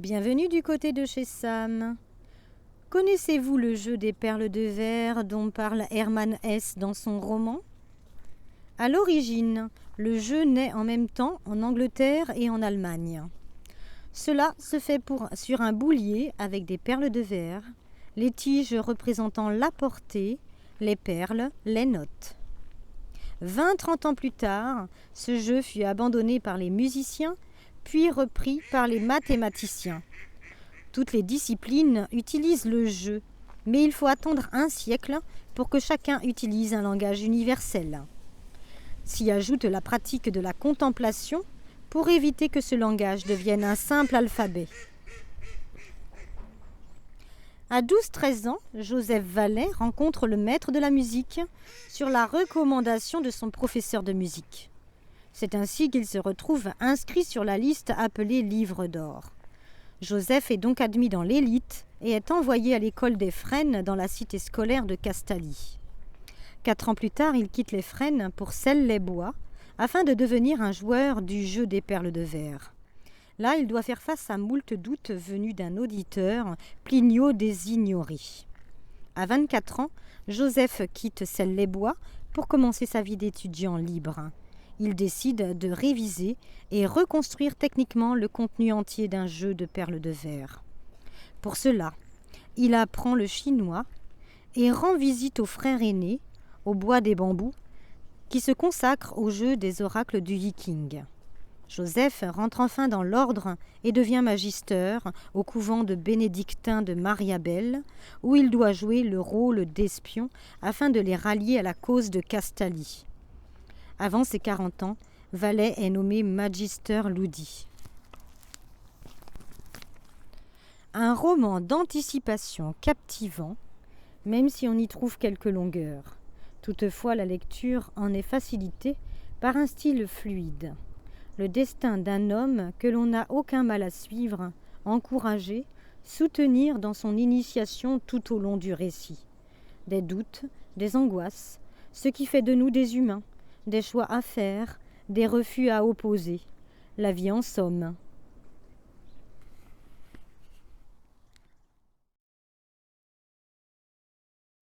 Bienvenue du côté de chez Sam. Connaissez-vous le jeu des perles de verre dont parle Hermann Hesse dans son roman ? À l'origine, le jeu naît en même temps en Angleterre et en Allemagne. Cela se fait sur un boulier avec des perles de verre, les tiges représentant la portée, les perles, les notes. 20-30 ans plus tard, ce jeu fut abandonné par les musiciens, puis repris par les mathématiciens. Toutes les disciplines utilisent le jeu, mais il faut attendre un siècle pour que chacun utilise un langage universel. S'y ajoute la pratique de la contemplation pour éviter que ce langage devienne un simple alphabet. À 12-13 ans, Joseph Vallet rencontre le maître de la musique sur la recommandation de son professeur de musique. C'est ainsi qu'il se retrouve inscrit sur la liste appelée Livre d'or. Joseph est donc admis dans l'élite et est envoyé à l'école des Fresnes dans la cité scolaire de Castaly. 4 ans plus tard, il quitte les Fresnes pour Celles-les-Bois afin de devenir un joueur du jeu des perles de verre. Là, il doit faire face à moult doutes venus d'un auditeur, Plinio des Ignories. À 24 ans, Joseph quitte Celles-les-Bois pour commencer sa vie d'étudiant libre. Il décide de réviser et reconstruire techniquement le contenu entier d'un jeu de perles de verre. Pour cela, il apprend le chinois et rend visite au frère aîné, au bois des bambous, qui se consacre au jeu des oracles du Viking. Joseph rentre enfin dans l'ordre et devient magister au couvent de bénédictins de Mariabel, où il doit jouer le rôle d'espion afin de les rallier à la cause de Castaly. Avant ses 40 ans, Vallet est nommé Magister Ludi. Un roman d'anticipation captivant, même si on y trouve quelques longueurs. Toutefois, la lecture en est facilitée par un style fluide. Le destin d'un homme que l'on n'a aucun mal à suivre, encourager, soutenir dans son initiation tout au long du récit. Des doutes, des angoisses, ce qui fait de nous des humains, des choix à faire, des refus à opposer. La vie en somme.